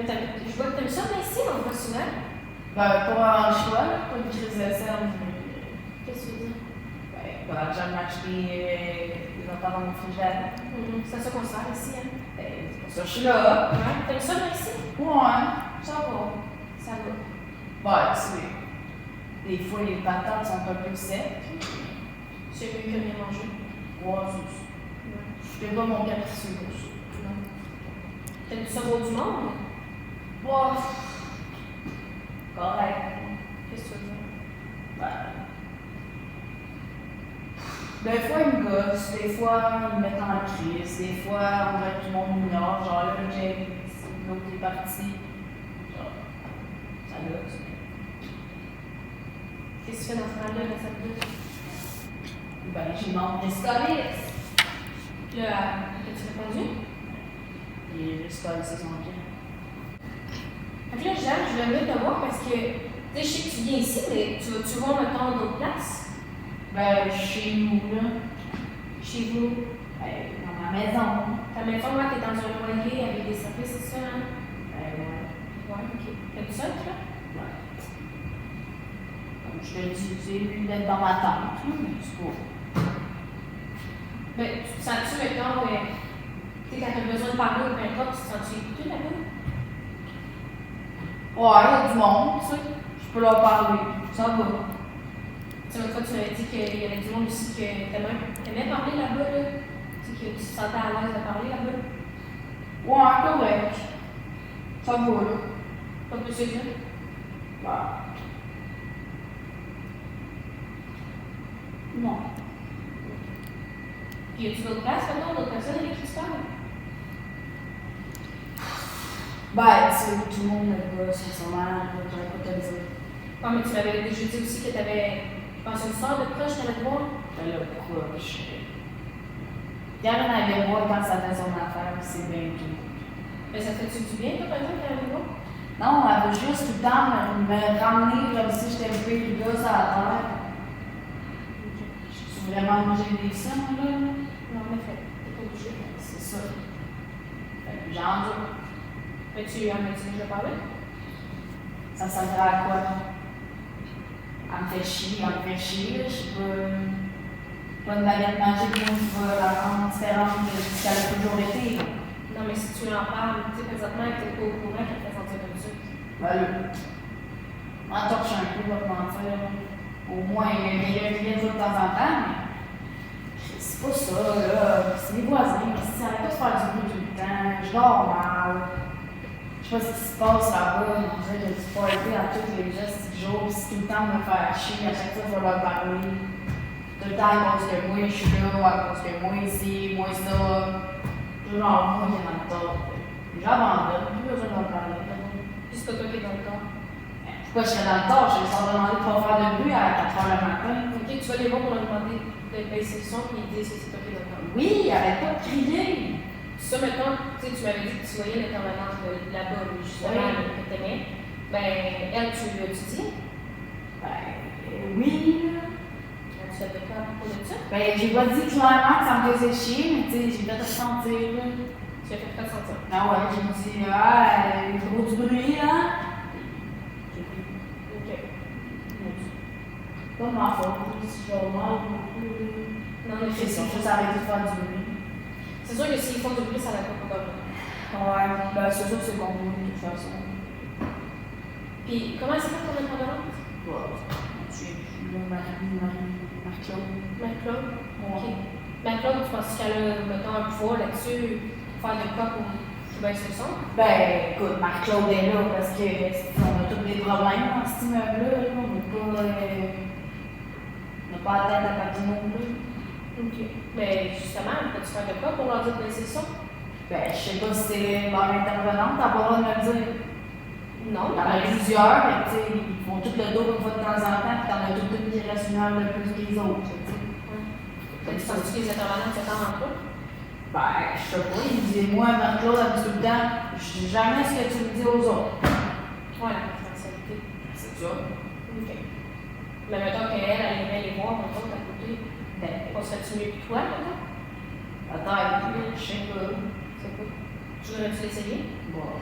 Je vois que t'aimes ça, mais ici, on le voit souvent. Ben, pour un choix, pas une crise de scène. Qu'est-ce que tu veux dire? Ben, voilà, j'aime acheter des affaires dans mon frigidaire. C'est ça qu'on sert ici, hein. Ben, c'est pour ça que je suis là. Ouais, t'aimes ça, mais ici? Ouais. Ça va. Ça va. Ben, tu sais, des fois, les patates sont un peu secs. C'est mieux que bien manger. Ouais, c'est je fais pas mon capricieux pour ça. Non. T'aimes ça beau du monde? Ouais. Correct. Qu'est-ce que tu veux dire? Ben, des fois, ils me gossent, des fois, ils me mettent en crise, des fois, on dirait que tout le monde m'ignore. Genre, là, j'ai l'autre est parti. Genre, ça gosse. Qu'est-ce que tu fais dans ce temps-là, la salle de Ben, j'ai demandé des scolis. Puis là, as-tu répondu? Et les scolis, c'est son bien. Fait que là, Jeanne, je voulais venir te voir parce que, tu sais, je sais que tu viens ici, mais tu vas-tu voir, mettons, d'autres places? Ben, chez nous, là. Chez vous? Ben, dans ma maison. Ta maison, là, t'es dans un loyer avec des services, c'est ça, hein? Ben, ouais. Ouais, ok. T'es seule, toi? Ouais. Comme je te le dis, c'est mieux d'être dans ma tente, là, mais c'est pas. Ben, tu te sens-tu, mettons, tu sais, quand t'as besoin de parler ou peu importe, tu te sens-tu écouté là-bas? Ouais, il y a du monde, tu sais. Je peux leur parler. Ça va. Tu sais, l'autre fois, tu m'avais dit qu'il y avait du monde aussi que t'aimais parler là-bas, là. Tu sais, que tu te sentais à l'aise de parler là-bas. Ouais, correct. Ça va, là. Pas plus que ça. Ouais. Non. Puis, y a-tu d'autres places, mettons, d'autres personnes avec qui tu parles? Ben, tu sais, tout le monde me gosse, sincèrement, j'aurais pas te le dire. Ouais, mais tu m'avais déjà dit aussi que t'avais, je pense, une soeur de proche qu'elle allait te voir. Ben là, proche. Karen avait moi quand ça fait son affaire, puis c'est bien tout. Mais ça te fait-tu du bien, toi, par exemple, qu'elle allait te voir? Non, elle veut juste tout le temps me ramener comme si j'étais le pire gosse à la terre. Je suis vraiment mangé des sommes, là. Non, mais fait, t'es pas obligé. C'est ça. Fait que j'endure. Mais tu en as-tu déjà parlé? Ça servira à quoi? Elle me fait chier, là. Je sais pas une baguette magique qui va la rendre différente de ce qu'elle a toujours été, là. Non, mais si tu en parles, tu sais, présentement, t'es pas au courant qu'elle te fait sentir comme ça. Ben là, on torche un peu, va te mentir. Au moins, il y a quelqu'un qui vient de temps en temps, mais c'est pas ça, là. C'est les voisins, si ça arrête pas de faire du bruit tout le temps, je dors mal. Je sais pas ce qui se passe là-bas, on dirait que j'ai du party à tous les gestes du jour, puis tout le temps me faire chier, à chaque fois je vais leur parler. Tout le temps à cause que moi je suis là, à cause que moi ici, moi ça. Genre moi qui est dans le tort. J'abandonne, plus besoin de leur parler. Puis c'est pas toi qui es dans le corps. Pourquoi je serais dans le tort? Je vais leur demander de pas faire de bruit à 4 h le matin. Ok, tu vas les voir pour leur demander de baisser le son, puis ils disent que c'est toi qui es dans le corps. Oui, arrête pas de crier. Ça, mettons, tu sais, tu m'avais dit que tu voyais l'intervenante là-bas, justement, Oui. que t'aimais. Ben, elle, tu lui as-tu dit? Ben, oui. As-tu fait de quoi à propos de ça? Ben, j'ai pas dit clairement que ça me faisait chier, mais tu sais, j'ai fait ressentir, là. Tu as fait quoi de sentir? Ah ouais, j'ai dit, ah, il y a trop du bruit, hein? Ok. Pas de ma faute, si je vais mal beaucoup. Non, mais C'est sûr, juste arrêter de faire du bruit. c'est sûr que s'ils font du bruit, ça va pas comme. Ouais, ben c'est sûr que c'est bon de toute façon. Puis, comment elle s'appelle ton intervenante? Ouais, je sais plus, là, Marie-Claude. Marie-Claude? Ouais. Ok. Marie-Claude, tu penses qu'elle a, mettons, un pouvoir là-dessus, pour faire de quoi pour qu'il baisse le son? Ben, écoute, Marie-Claude est là parce que on a tous des problèmes dans cet immeuble-là, là. On n'a pas la tête à Papineau, là. Ok. Mais justement, peux-tu faire de quoi pour leur dire de baisser le son? Ben, je sais pas si c'est leur intervenante, t'as pas le droit de me le dire. Non, Il y en a plusieurs, mais tu sais, ils font tout le dos une fois de temps en temps, puis t'en as toutes une qui reste une heure de plus que les autres, tu sais. Tu penses que les intervenants se parlent entre eux? Ben, je sais pas, il me dit, moi, Marc-Claude, elle me dit tout le temps, je dis jamais ce que tu me dis aux autres. Ouais, la confidentialité. C'est ça. Ok. Mais mettons qu'elle, elle irait les voir, mettons, à côté. Ben, On serait-tu mieux que toi, mettons? peut-être, je sais pas. C'est quoi? Tu voudrais-tu l'essayer? Bon.